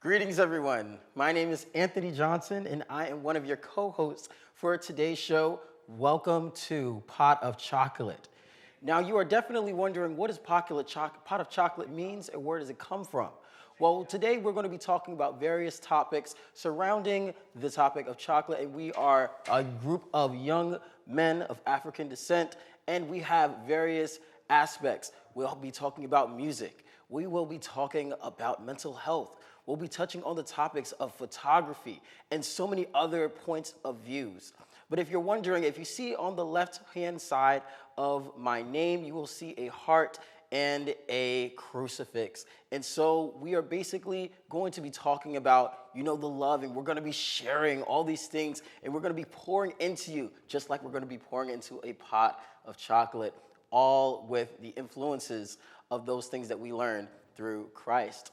Greetings, everyone. My name is Anthony Johnson, and I am one of your co-hosts for today's show. Welcome to Pot of Chocolate. Now, you are definitely wondering what does pot of chocolate means and where does it come from? Well, today we're going to be talking about various topics surrounding the topic of chocolate, and we are a group of young men of African descent, and we have various aspects. We'll be talking about music. We will be talking about mental health. We'll be touching on the topics of photography and so many other points of views. But if you're wondering, if you see on the left-hand side of my name, you will see a heart and a crucifix. And so we are basically going to be talking about, the love, and we're going to be sharing all these things, and we're going to be pouring into you, just like we're going to be pouring into a pot of chocolate, all with the influences of those things that we learned through Christ.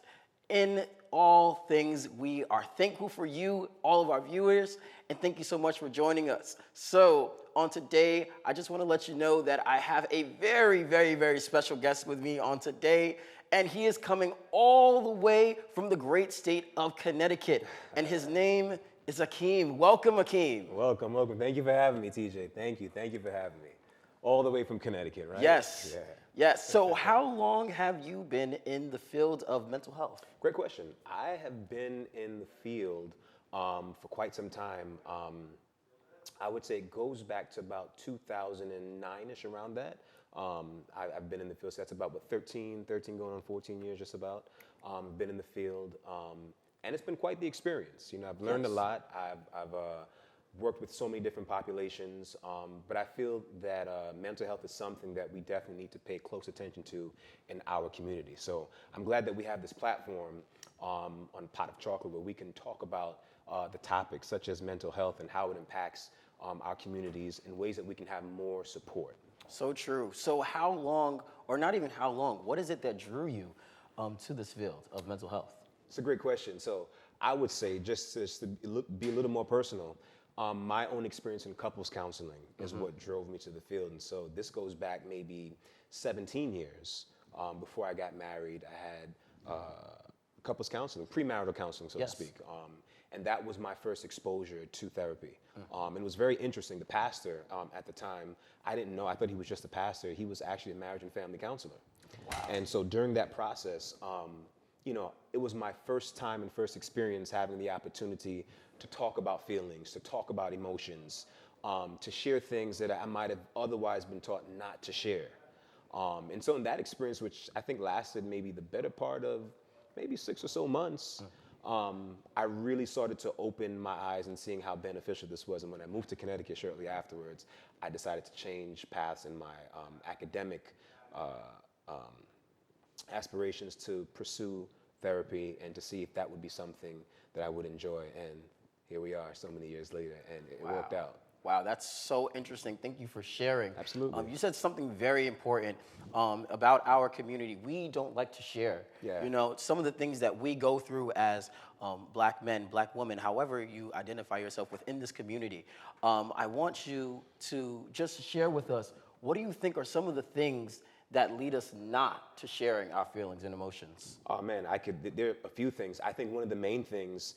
In all things, we are thankful for you, all of our viewers, and thank you so much for joining us. So, on today, I just want to let you know that I have a very, very, very special guest with me on today, and he is coming all the way from the great state of Connecticut, and his name is Akeem. Welcome, Akeem. Welcome. Thank you for having me, TJ. Thank you for having me. All the way from Connecticut, right? Yes. Yeah. Yes. So how long have you been in the field of mental health? Great question. I have been in the field for quite some time. I would say it goes back to about 2009-ish, around that. I've been in the field, so that's about 13 going on 14 years, just about. Been in the field, and it's been quite the experience. I've learned a lot. I've worked with so many different populations, but I feel that mental health is something that we definitely need to pay close attention to in our community. So I'm glad that we have this platform on Pot of Chocolate where we can talk about the topics such as mental health and how it impacts our communities in ways that we can have more support. So true. So how long, or not even how long, what is it that drew you to this field of mental health? It's a great question. So I would say, just to be a little more personal, my own experience in couples counseling is what drove me to the field. And so this goes back maybe 17 years. Before I got married, I had couples counseling, premarital counseling, so to speak. And that was my first exposure to therapy. And it was very interesting. The pastor at the time, I didn't know, I thought he was just a pastor. He was actually a marriage and family counselor. Wow. And so during that process, it was my first time and first experience having the opportunity to talk about feelings, to talk about emotions, to share things that I might have otherwise been taught not to share. And so in that experience, which I think lasted maybe the better part of maybe 6 or so months, I really started to open my eyes and seeing how beneficial this was. And when I moved to Connecticut shortly afterwards, I decided to change paths in my academic aspirations to pursue therapy and to see if that would be something that I would enjoy. And here we are so many years later, and it worked out. Wow, that's so interesting. Thank you for sharing. Absolutely. You said something very important about our community. We don't like to share. Yeah. Some of the things that we go through as black men, black women, however you identify yourself within this community. I want you to just share with us, what do you think are some of the things that lead us not to sharing our feelings and emotions? Oh man, there are a few things. I think one of the main things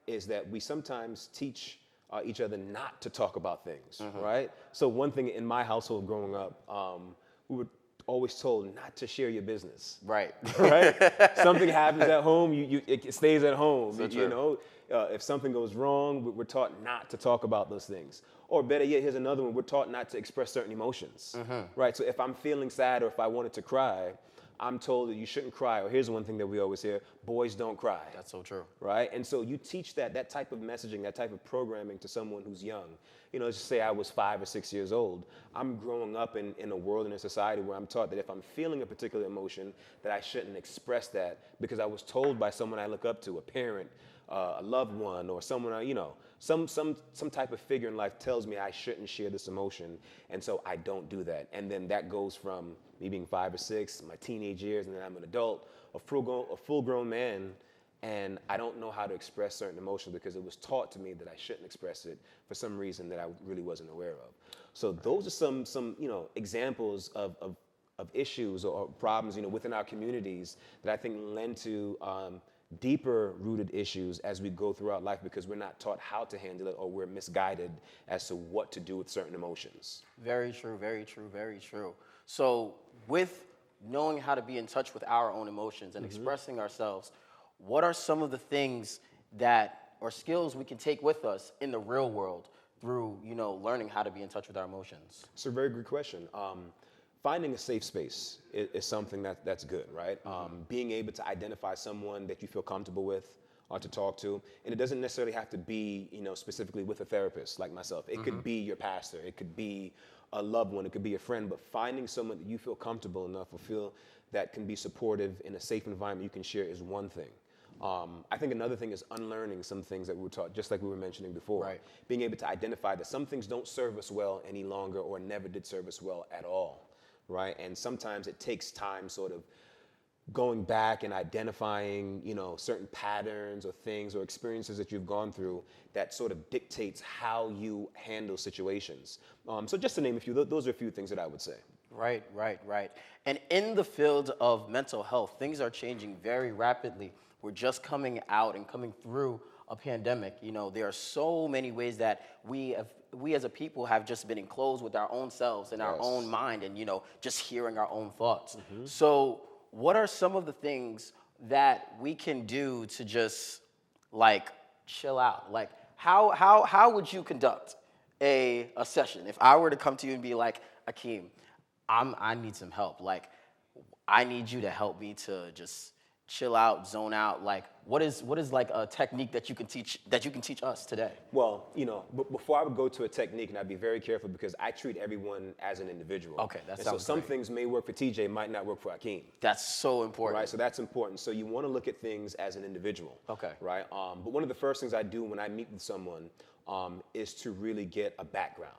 is that we sometimes teach each other not to talk about things, right? So one thing in my household growing up, we were always told not to share your business. Right. Right? Something happens at home, it stays at home. So If something goes wrong, we're taught not to talk about those things. Or better yet, here's another one, we're taught not to express certain emotions, right? So if I'm feeling sad or if I wanted to cry, I'm told that you shouldn't cry. Or here's one thing that we always hear, boys don't cry. That's so true. Right? And so you teach that type of messaging, that type of programming to someone who's young. Let's just say I was 5 or 6 years old. I'm growing up in a world, in a society where I'm taught that if I'm feeling a particular emotion, that I shouldn't express that because I was told by someone I look up to, a parent, a loved one, or someone, some type of figure in life tells me I shouldn't share this emotion, and so I don't do that. And then that goes from me being 5 or 6, my teenage years, and then I'm an adult, a full-grown man, and I don't know how to express certain emotions because it was taught to me that I shouldn't express it for some reason that I really wasn't aware of. So those are some examples of issues or problems within our communities that I think lend to deeper rooted issues as we go throughout life because we're not taught how to handle it or we're misguided as to what to do with certain emotions. Very true, very true, very true. So, with knowing how to be in touch with our own emotions and expressing ourselves, what are some of the things that or skills we can take with us in the real world through, learning how to be in touch with our emotions? It's a very good question. Finding a safe space is something that's good, right? Being able to identify someone that you feel comfortable with or to talk to, and it doesn't necessarily have to be, specifically with a therapist like myself. It could be your pastor, it could be a loved one, it could be a friend, but finding someone that you feel comfortable enough or feel that can be supportive in a safe environment you can share is one thing. I think another thing is unlearning some things that we were taught, just like we were mentioning before. Right. Being able to identify that some things don't serve us well any longer or never did serve us well at all, right? And sometimes it takes time sort of going back and identifying, certain patterns or things or experiences that you've gone through that sort of dictates how you handle situations. So just to name a few, those are a few things that I would say. Right, right, right. And in the field of mental health, things are changing very rapidly. We're just coming out and coming through a pandemic. There are so many ways that we as a people have just been enclosed with our own selves and our own mind and, just hearing our own thoughts. So what are some of the things that we can do to just chill out? Like how would you conduct a session? If I were to come to you and be like, Akeem, I need some help. Like, I need you to help me to just chill out, zone out. Like, what is like a technique that you can teach us today? Well, before I would go to a technique, and I'd be very careful because I treat everyone as an individual. Okay, that and sounds so some great. things may work for TJ, might not work for Akeem. That's so important. Right, so that's important. So you want to look at things as an individual. Okay. Right. But one of the first things I do when I meet with someone is to really get a background.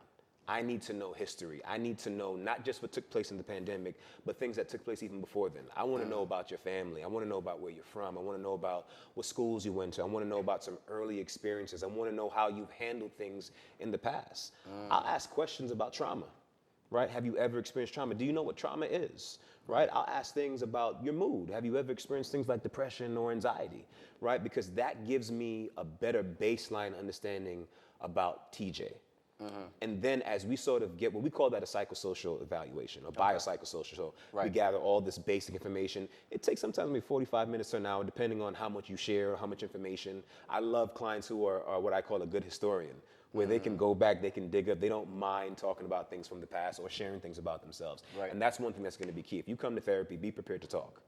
I need to know history. I need to know not just what took place in the pandemic, but things that took place even before then. I want to know about your family. I want to know about where you're from. I want to know about what schools you went to. I want to know about some early experiences. I want to know how you've handled things in the past. I'll ask questions about trauma, right? Have you ever experienced trauma? Do you know what trauma is, right? I'll ask things about your mood. Have you ever experienced things like depression or anxiety, right? Because that gives me a better baseline understanding about TJ. And then as we sort of get, what we call that a psychosocial evaluation or biopsychosocial. So we gather all this basic information. It takes sometimes maybe 45 minutes to an hour, depending on how much you share or how much information. I love clients who are what I call a good historian, where they can go back, they can dig up, they don't mind talking about things from the past or sharing things about themselves. Right. And that's one thing that's going to be key. If you come to therapy, be prepared to talk.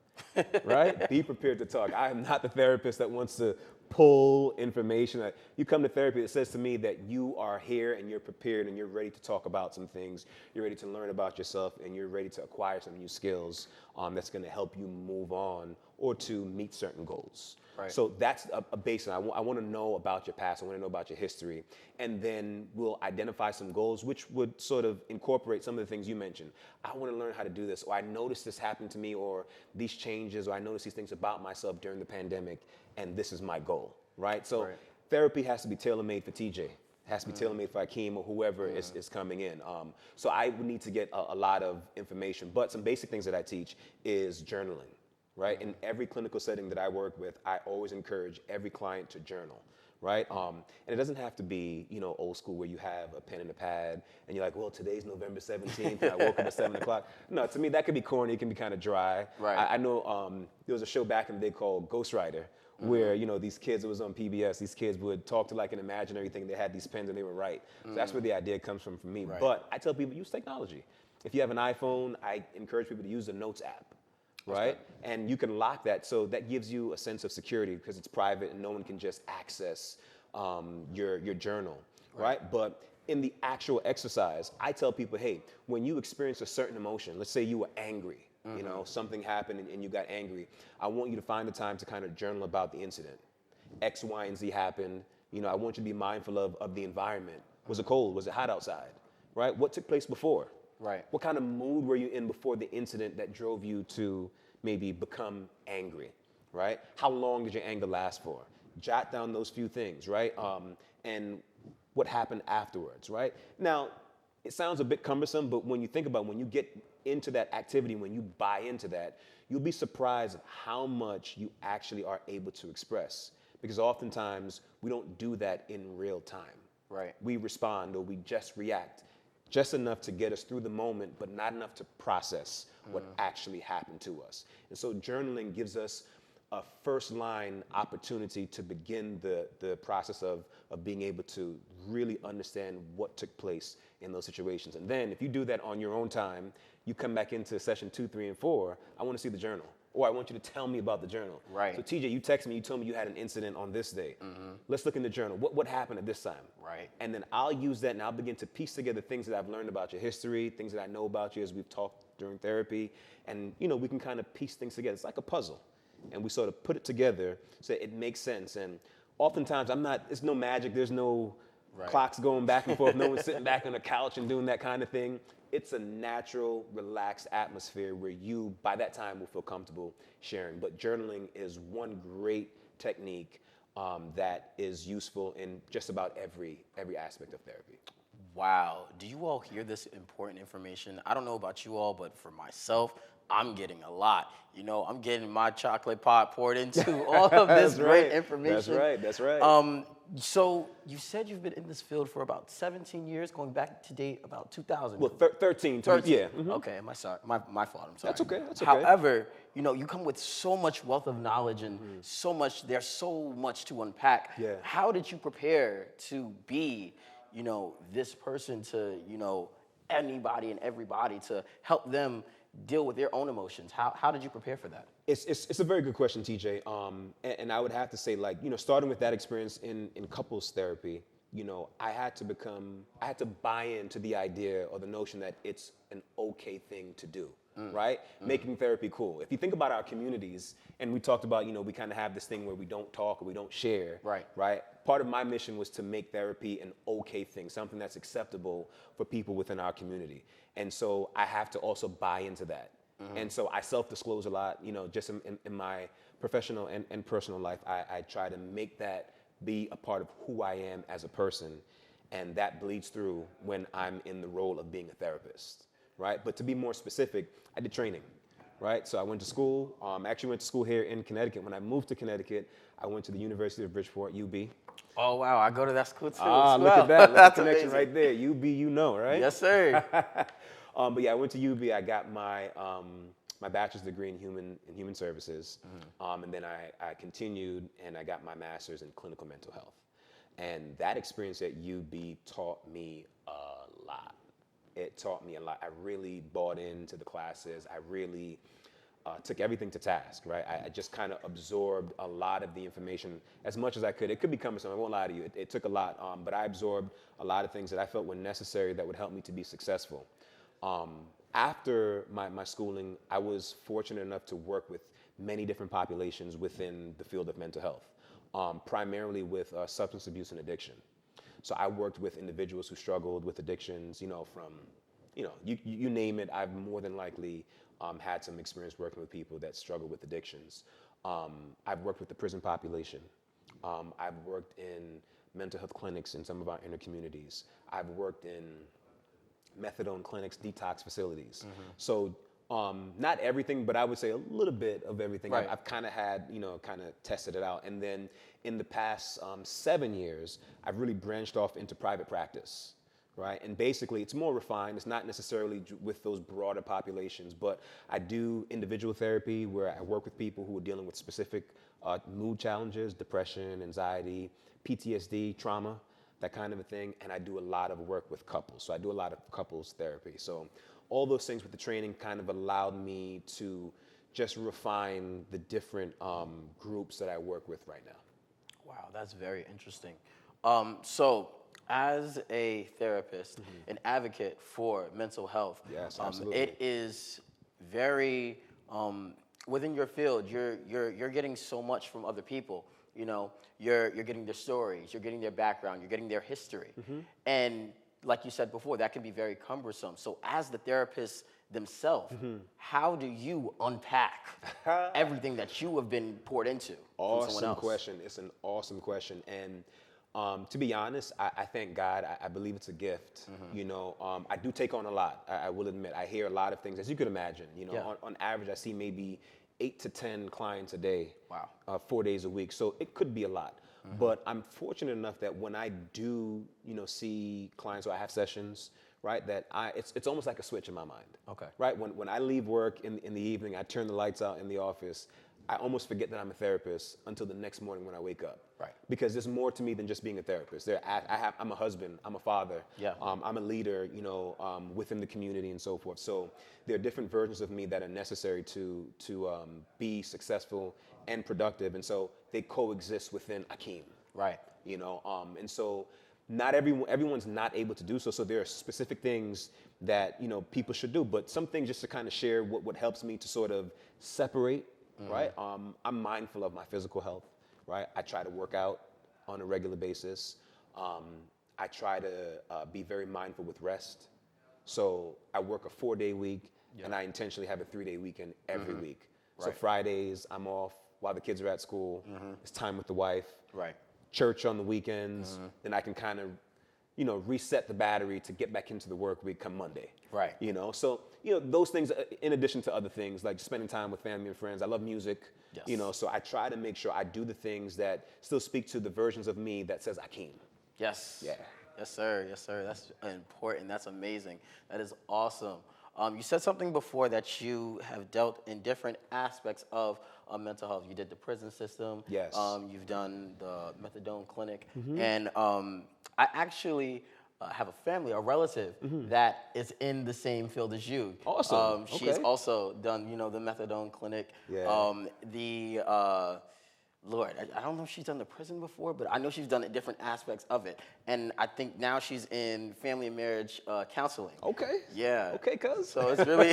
Right? Be prepared to talk. I am not the therapist that wants to pull information. You come to therapy, it says to me that you are here and you're prepared and you're ready to talk about some things. You're ready to learn about yourself and you're ready to acquire some new skills that's going to help you move on or to meet certain goals. Right. So that's a baseline. I want to know about your past. I want to know about your history. And then we'll identify some goals, which would sort of incorporate some of the things you mentioned. I want to learn how to do this, or I noticed this happened to me, or these changes, or I noticed these things about myself during the pandemic, and this is my goal, right? So therapy has to be tailor-made for TJ. Has to be tailor-made for Akeem or whoever is coming in. So I would need to get a lot of information. But some basic things that I teach is journaling. Right? In every clinical setting that I work with, I always encourage every client to journal, right? And it doesn't have to be, old school where you have a pen and a pad and you're like, well, today's November 17th and I woke up at 7 o'clock. No, to me, that could be corny. It can be kind of dry. Right. I know there was a show back in the day called Ghostwriter where, these kids, it was on PBS, these kids would talk to like an imaginary thing. They had these pens and they would write. So that's where the idea comes from for me. Right. But I tell people, use technology. If you have an iPhone, I encourage people to use the Notes app. Right? And you can lock that, so that gives you a sense of security because it's private and no one can just access your journal, right? But in the actual exercise, I tell people, hey, when you experience a certain emotion, let's say you were angry, something happened and you got angry, I want you to find the time to kind of journal about the incident. X, Y, and Z happened. I want you to be mindful of the environment. Was it cold? Was it hot outside? Right? What took place before? Right. What kind of mood were you in before the incident that drove you to maybe become angry, right? How long did your anger last for? Jot down those few things, right? And what happened afterwards, right? Now, it sounds a bit cumbersome, but when you think about when you get into that activity, when you buy into that, you'll be surprised at how much you actually are able to express. Because oftentimes we don't do that in real time. Right. We respond or we just react just enough to get us through the moment, but not enough to process what actually happened to us. And so journaling gives us a first line opportunity to begin the process of being able to really understand what took place in those situations. And then if you do that on your own time, you come back into session 2, 3, and 4, I want to see the journal. Or I want you to tell me about the journal. Right. So TJ, you text me, you told me you had an incident on this day. Let's look in the journal. What happened at this time? Right. And then I'll use that and I'll begin to piece together things that I've learned about your history, things that I know about you as we've talked during therapy. And we can kind of piece things together. It's like a puzzle. And we sort of put it together so it makes sense. And oftentimes it's no magic, there's no clocks going back and forth, no one's sitting back on the couch and doing that kind of thing. It's a natural, relaxed atmosphere where you, by that time, will feel comfortable sharing. But journaling is one great technique that is useful in just about every aspect of therapy. Wow. Do you all hear this important information? I don't know about you all, but for myself, I'm getting a lot. I'm getting my chocolate pot poured into all of this great information. That's right. So you said you've been in this field for about 17 years, going back to date about 2000. Well, 13. 13. Yeah. Okay, my fault. I'm sorry. That's okay. However, you come with so much wealth of knowledge and there's so much to unpack. Yeah. How did you prepare to be, this person to, anybody and everybody, to help them deal with their own emotions? How did you prepare for that? It's a very good question, TJ. And I would have to say, starting with that experience in couples therapy, I had to buy into the idea or the notion that it's an okay thing to do, right? Making therapy cool. If you think about our communities, and we talked about, we kind of have this thing where we don't talk or we don't share, right? Part of my mission was to make therapy an okay thing, something that's acceptable for people within our community. And so I have to also buy into that. And so I self-disclose a lot, just in my professional and personal life. I try to make that be a part of who I am as a person. And that bleeds through when I'm in the role of being a therapist, right? But to be more specific, I did training, right? So I went to school, actually went to school here in Connecticut. When I moved to Connecticut, I went to the University of Bridgeport, UB. Oh, wow, I go to that school too. Look at that. That's the connection right there. UB, right? Yes, sir. But yeah, I went to UB. I got my my bachelor's degree in human services, and then I continued and I got my master's in clinical mental health. And that experience at UB taught me a lot. It taught me a lot. I really bought into the classes. I really took everything to task, right? I just kind of absorbed a lot of the information as much as I could. It could be cumbersome, I won't lie to you. It took a lot, but I absorbed a lot of things that I felt were necessary that would help me to be successful. After my schooling, I was fortunate enough to work with many different populations within the field of mental health, primarily with substance abuse and addiction. So I worked with individuals who struggled with addictions, from, you name it, I've more than likely had some experience working with people that struggle with addictions. I've worked with the prison population. I've worked in mental health clinics in some of our inner communities. I've worked in methadone clinics, detox facilities. So not everything, but I would say a little bit of everything. Right. I've kind of had, kind of tested it out. And then in the past 7 years, I've really branched off into private practice, right? And basically it's more refined. It's not necessarily with those broader populations, but I do individual therapy where I work with people who are dealing with specific mood challenges, depression, anxiety, PTSD, trauma, that kind of a thing, and I do a lot of work with couples. So I do a lot of couples therapy. So all those things with the training kind of allowed me to just refine the different groups that I work with right now. Wow, that's very interesting. So as a therapist, an advocate for mental health, Yes, absolutely. it is very, within your field, you're getting so much from other people. You're getting their stories, you're getting their background, you're getting their history. And like you said before, that can be very cumbersome. So as the therapist themselves, how do you unpack everything that you have been poured into from someone Awesome else? question. It's an awesome question. And To be honest, I thank God. I believe it's a gift. You know, I do take on a lot. I will admit, I hear a lot of things, as you could imagine. You know, Yeah. on average, I see maybe 8 to 10 clients a day. Wow. 4 days a week. So it could be a lot. But I'm fortunate enough that when I do, you know, see clients or I have sessions, right, that it's almost like a switch in my mind. Okay. Right. When I leave work in the evening, I turn the lights out in the office. I almost forget that I'm a therapist until the next morning when I wake up. Right. Because there's more to me than just being a therapist. I'm a husband. I'm a father. Yeah. I'm a leader. You know, within the community and so forth. So there are different versions of me that are necessary to be successful and productive. And so they coexist within Akeem. Right. You know, and so not everyone's not able to do so. So there are specific things that, you know, people should do. But some things just to kind of share what helps me to sort of separate. Right. I'm mindful of my physical health. Right. I try to work out on a regular basis. I try to be very mindful with rest. So I work a 4-day week, and I intentionally have a 3-day weekend every week. So Fridays I'm off while the kids are at school. It's time with the wife. Right. Church on the weekends. Then I can kind of, you know, reset the battery to get back into the work week come Monday. Right. You know, so, you know, those things, in addition to other things, like spending time with family and friends. I love music. Yes. You know, so I try to make sure I do the things that still speak to the versions of me that says Akeem. Yes. Yeah. Yes, sir. Yes, sir. That's important. That's amazing. That is awesome. You said something before that you have dealt in different aspects of mental health. You did the prison system. Yes. You've done the methadone clinic. And I actually have a family, a relative that is in the same field as you. Awesome. She's Okay. also done, you know, the methadone clinic. Yeah. Lord, I don't know if she's done the prison before, but I know she's done different aspects of it. And I think now she's in family and marriage counseling. Okay. Yeah. Okay, cuz. So it's really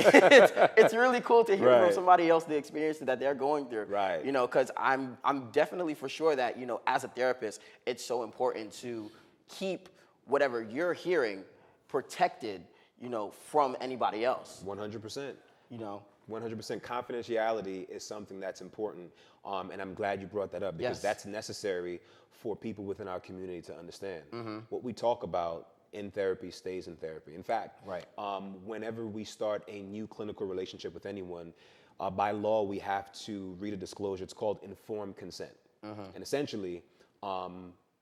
it's really cool to hear from Right. somebody else the experience that they're going through. Right. You know, because I'm definitely for sure that, you know, as a therapist, it's so important to keep whatever you're hearing protected, you know, from anybody else. 100%. You know. 100% confidentiality is something that's important, and I'm glad you brought that up because Yes. that's necessary for people within our community to understand. What we talk about in therapy stays in therapy. In fact, Right. Whenever we start a new clinical relationship with anyone, by law we have to read a disclosure. It's called informed consent, and essentially,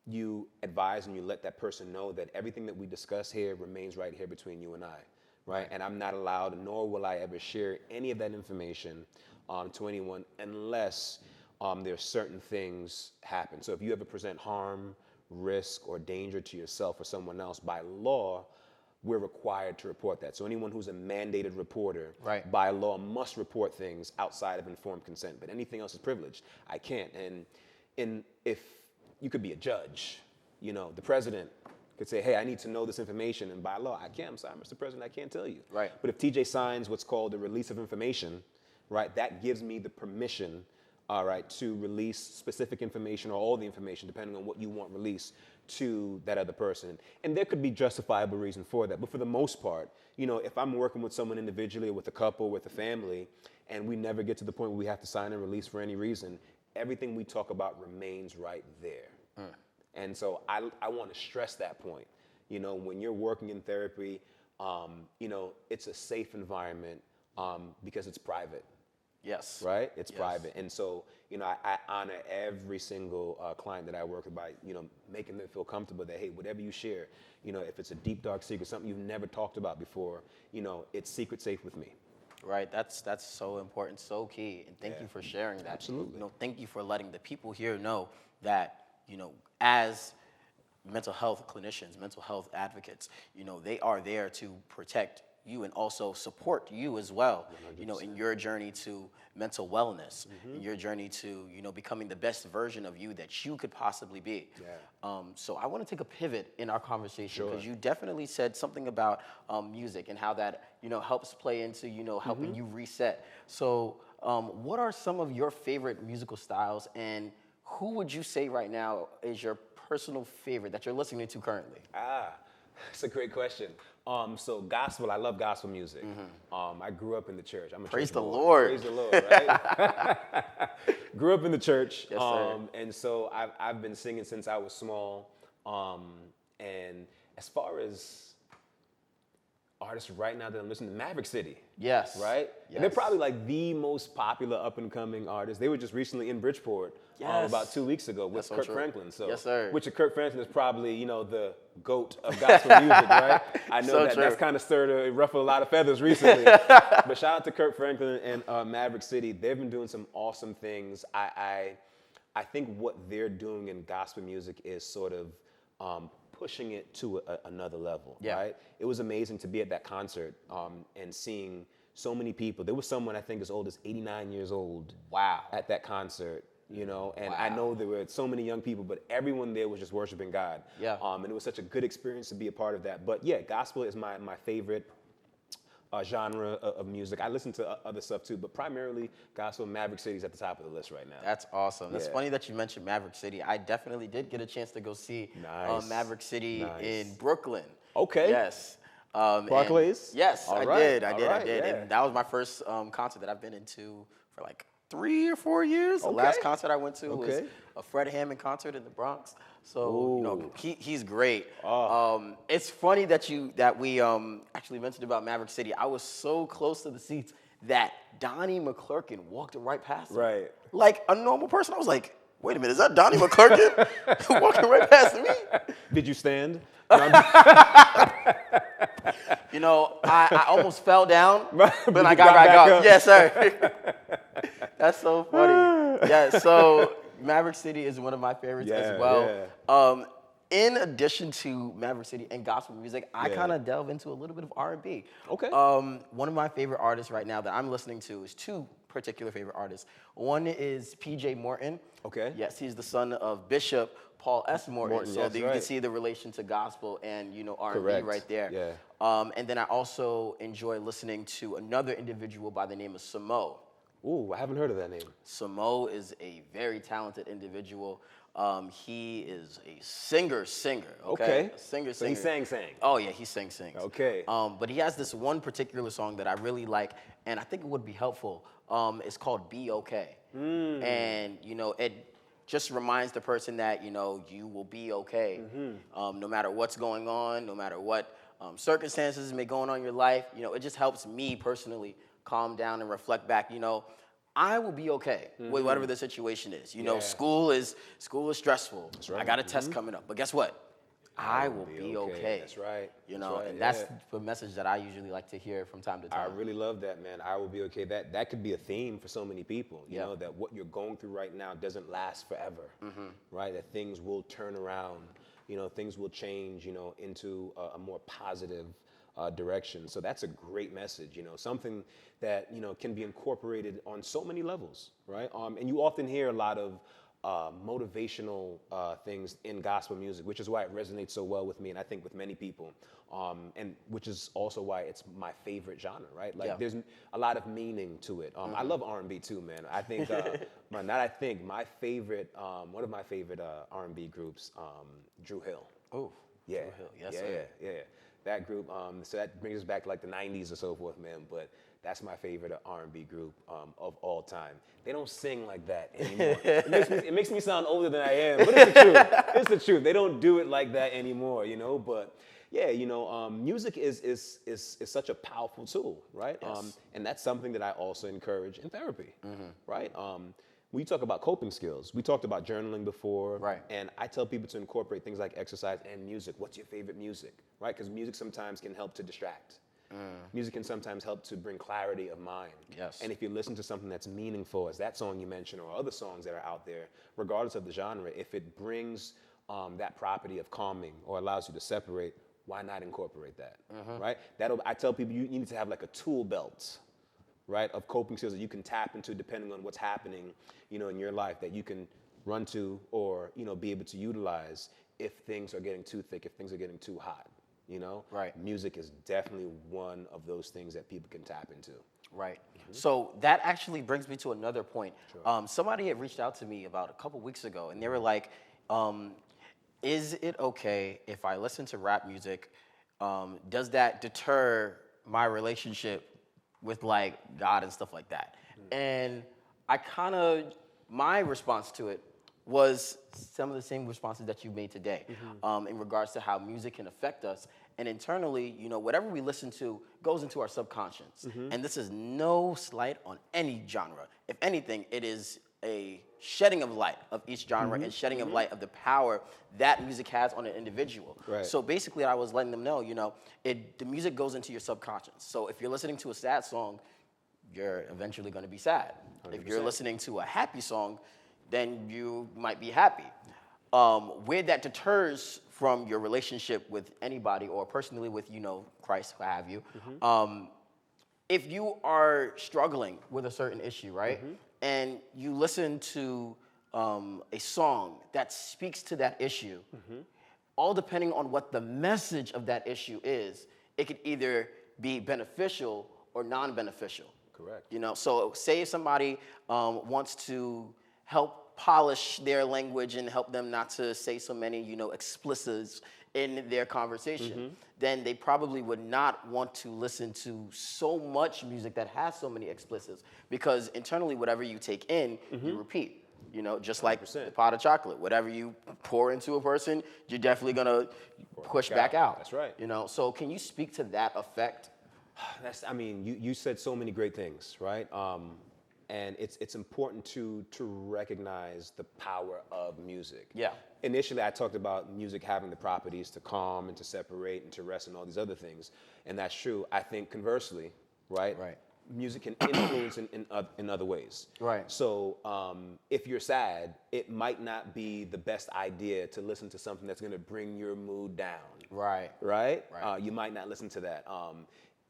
you advise and you let that person know that everything that we discuss here remains right here between you and I. Right, and I'm not allowed, nor will I ever share any of that information to anyone unless there's certain things happen. So if you ever present harm, risk, or danger to yourself or someone else, by law, we're required to report that. So anyone who's a mandated reporter, Right. by law, must report things outside of informed consent. But anything else is privileged. I can't. And if you could be a judge, you know, the president could say, hey, I need to know this information, and by law, I can't. I'm sorry, Mr. President, I can't tell you. Right. But if TJ signs what's called a release of information, right, that gives me the permission, all right, to release specific information or all the information, depending on what you want released, to that other person. And there could be justifiable reason for that. But for the most part, you know, if I'm working with someone individually, or with a couple, with a family, and we never get to the point where we have to sign a release for any reason, everything we talk about remains right there. And so I want to stress that point. You know, when you're working in therapy, you know, it's a safe environment because it's private. Yes. Right? It's Yes. private. And so, you know, I honor every single client that I work with by, you know, making them feel comfortable that, hey, whatever you share, you know, if it's a deep, dark secret, something you've never talked about before, you know, it's secret safe with me. Right, that's so important, so key, and thank you for sharing that. Absolutely. You know, thank you for letting the people here know that, you know, as mental health clinicians, mental health advocates, you know, they are there to protect you and also support you as well, 100%. you know, in your journey to mental wellness, in your journey to, you know, becoming the best version of you that you could possibly be. Yeah. So I want to take a pivot in our conversation because Sure. you definitely said something about music and how that, you know, helps play into, you know, helping you reset. So what are some of your favorite musical styles, and who would you say right now is your personal favorite that you're listening to currently? That's a great question. So gospel, I love gospel music. I grew up in the church. I'm a Praise church the boy. Lord. Praise the Lord, right? Grew up in the church. Yes, sir. And so I've been singing since I was small. And as far as artists right now that I'm listening to, Maverick City. Yes. Right? Yes. And they're probably like the most popular up and coming artists. They were just recently in Bridgeport Yes. about 2 weeks ago with That's so Kirk true. Franklin. So, Yes, sir. Which Kirk Franklin is probably, the GOAT of gospel music, right? I know So that's true. kind of ruffled a lot of feathers recently. But shout out to Kirk Franklin and Maverick City. They've been doing some awesome things. I think what they're doing in gospel music is sort of pushing it to another level, Yeah. right? It was amazing to be at that concert and seeing so many people. There was someone I think as old as 89 years old Wow. at that concert, and I know there were so many young people, but everyone there was just worshiping God. Yeah. And it was such a good experience to be a part of that. But yeah, gospel is my favorite genre of music. I listen to other stuff too, but primarily gospel. Maverick City's at the top of the list right now. That's awesome. It's Yeah. funny that you mentioned Maverick City. I definitely did get a chance to go see Nice. Maverick City Nice. in Brooklyn. Okay. Yes. And- Barclays? Yes, All I right, did. all I right, did. yeah. And that was my first concert that I've been into for like 3 or 4 years. The last Okay. concert I went to was Okay. a Fred Hammond concert in the Bronx. So Ooh. he's great. Oh. It's funny that we actually mentioned about Maverick City. I was so close to the seats that Donnie McClurkin walked right past me. Right. Like a normal person, I was like, wait a minute, is that Donnie McClurkin walking right past me? Did you stand? I almost fell down, But but I you got got back back up. up. Yes, sir. That's so funny. Yeah, so Maverick City is one of my favorites Yeah, as well. In addition to Maverick City and gospel music, I Yeah. kind of delve into a little bit of R&B. Okay. One of my favorite artists right now that I'm listening to is two particular favorite artists. One is P.J. Morton. Okay. Yes, he's the son of Bishop Paul S. Morton. Morton, so yes, you can right. see the relation to gospel and R&B Correct. right there. Yeah. And then I also enjoy listening to another individual by the name of Samo. Ooh, I haven't heard of that name. Samo is a very talented individual. He is a singer. Okay. A singer. So he sang. Oh yeah, he sings. Okay. But he has this one particular song that I really like, and I think it would be helpful. It's called "Be Okay," and it just reminds the person that you will be okay, no matter what's going on, no matter what circumstances may go on in your life. It just helps me personally calm down and reflect back. I will be okay with whatever the situation is. Yeah. School is stressful. That's right. I got a test coming up, but guess what? I will be okay. That's right. You That's know, right, and that's yeah. the message that I usually like to hear from time to I time. really love that, man. I will be okay. That could be a theme for so many people. You Yeah. know, that what you're going through right now doesn't last forever, right? That things will turn around. Things will change. Into a more positive direction. So that's a great message. Something that can be incorporated on so many levels, right? And you often hear a lot of motivational things in gospel music, which is why it resonates so well with me, and I think with many people, and which is also why it's my favorite genre, right? Like, Yeah. there's a lot of meaning to it. I love R&B too, man. I think, my favorite, one of my favorite R&B groups, Dru Hill. Oh, Yeah, Dru Hill. Yes, yeah, sir. yeah. That group, so that brings us back to like the 90s or so forth, man. But that's my favorite R&B group of all time. They don't sing like that anymore. It makes me sound older than I am, but it's the truth. It's the truth. They don't do it like that anymore, But yeah, music is such a powerful tool, right? Yes. And that's something that I also encourage in therapy, right? When you talk about coping skills, we talked about journaling before, Right. and I tell people to incorporate things like exercise and music. What's your favorite music, right? Because music sometimes can help to distract. Music can sometimes help to bring clarity of mind. Yes. And if you listen to something that's meaningful, as that song you mentioned, or other songs that are out there, regardless of the genre, if it brings that property of calming or allows you to separate, why not incorporate that, right? I tell people you need to have like a tool belt, right, of coping skills that you can tap into depending on what's happening, in your life, that you can run to or, be able to utilize if things are getting too thick, if things are getting too hot, Right. Music is definitely one of those things that people can tap into. Right. So that actually brings me to another point. Somebody had reached out to me about a couple weeks ago, and they were like, is it okay if I listen to rap music does that deter my relationship with like God and stuff like that? And my response to it was some of the same responses that you made today, in regards to how music can affect us. And internally, whatever we listen to goes into our subconscious. And this is no slight on any genre. If anything, it is a shedding of light of each genre and shedding of light of the power that music has on an individual. Right. So basically, I was letting them know, the music goes into your subconscious. So if you're listening to a sad song, you're eventually going to be sad. 100%. If you're listening to a happy song, then you might be happy. Where that deters from your relationship with anybody or personally with, Christ, what have you, if you are struggling with a certain issue, right, and you listen to a song that speaks to that issue, all depending on what the message of that issue is, it could either be beneficial or non-beneficial. Correct. So say if somebody wants to help polish their language and help them not to say so many, explicits in their conversation, then they probably would not want to listen to so much music that has so many explicits, because internally, whatever you take in, you repeat. Just like 100%. the pot of chocolate. Whatever you pour into a person, you're definitely gonna push back out. That's right. So can you speak to that effect? You said so many great things, right? And it's important to recognize the power of music. Yeah. Initially, I talked about music having the properties to calm and to separate and to rest and all these other things, and that's true. I think conversely, right? Right. Music can influence in other ways. Right. So if you're sad, it might not be the best idea to listen to something that's going to bring your mood down. Right. Right? Right. You might not listen to that.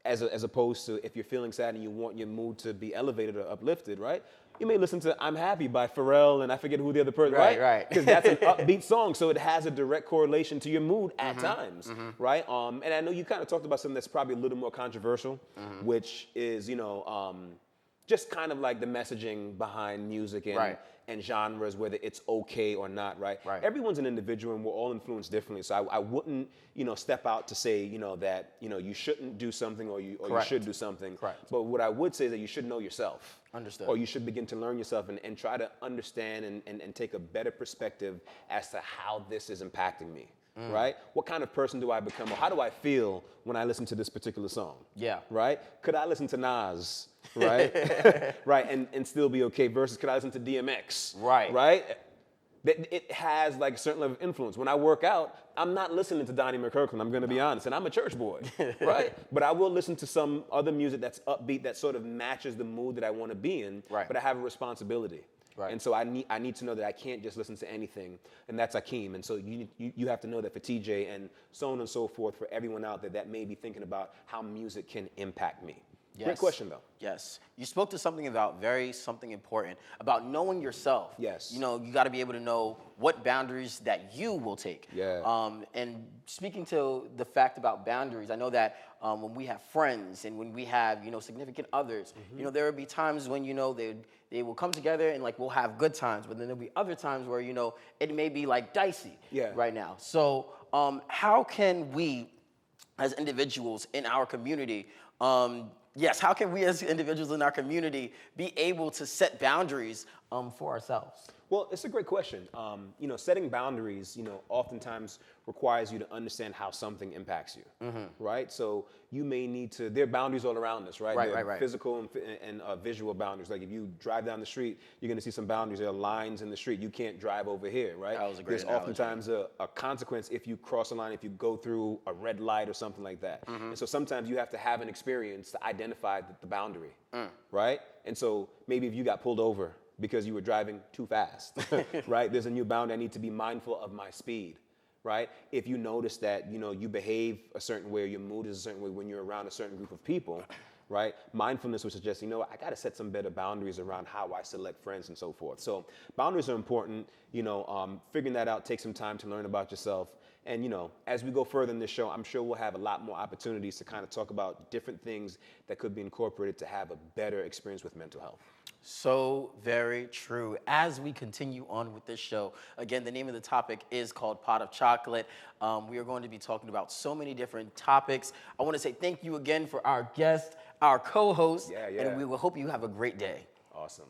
As opposed to if you're feeling sad and you want your mood to be elevated or uplifted, right? You may listen to "I'm Happy" by Pharrell, and I forget who the other person, right? Right. Because that's an upbeat song, so it has a direct correlation to your mood at times, right? And I know you kind of talked about something that's probably a little more controversial, which is, just kind of like the messaging behind music and genres, whether it's okay or not, right? Right. Everyone's an individual, and we're all influenced differently. So I wouldn't, step out to say, that, you shouldn't do something or you should do something. Correct. But what I would say is that you should know yourself. Understood. Or you should begin to learn yourself and try to understand and take a better perspective as to how this is impacting me. Right? What kind of person do I become, or how do I feel when I listen to this particular song? Yeah. Right? Could I listen to Nas, right? Right, and still be okay, versus could I listen to DMX? Right. Right? It has like a certain level of influence. When I work out, I'm not listening to Donnie McKirkland, I'm gonna be honest, and I'm a church boy, right? But I will listen to some other music that's upbeat, that sort of matches the mood that I wanna be in, Right. but I have a responsibility. Right. And so I need to know that I can't just listen to anything, and that's Akeem. And so you have to know that for TJ and so on and so forth, for everyone out there that may be thinking about how music can impact me. Yes. Great question, though. Yes. You spoke to something something important about knowing yourself. Yes. You got to be able to know what boundaries that you will take. Yeah. And speaking to the fact about boundaries, I know that when we have friends and when we have, significant others, there will be times when, they will come together and like we'll have good times, but then there'll be other times where, it may be like dicey right now. So how can we as individuals in our community, how can we as individuals in our community be able to set boundaries for ourselves? Well, it's a great question. Setting boundaries, oftentimes requires you to understand how something impacts you, right? So you may need to, there are boundaries all around us, right? There are Right. physical and visual boundaries. Like if you drive down the street, you're gonna see some boundaries. There are lines in the street. You can't drive over here, right? That was a great There's analogy. oftentimes a consequence if you cross a line, if you go through a red light or something like that. And so sometimes you have to have an experience to identify the boundary, right? And so maybe if you got pulled over because you were driving too fast, right? There's a new boundary. I need to be mindful of my speed, right? If you notice that, you behave a certain way or your mood is a certain way when you're around a certain group of people, right? Mindfulness would suggest, I got to set some better boundaries around how I select friends and so forth. So boundaries are important. Figuring that out takes some time to learn about yourself. And, as we go further in this show, I'm sure we'll have a lot more opportunities to kind of talk about different things that could be incorporated to have a better experience with mental health. So very true. As we continue on with this show, again, the name of the topic is called Pot of Chocolate. We are going to be talking about so many different topics. I want to say thank you again for our guest, our co-host, Yeah, yeah. and we will hope you have a great day. Awesome.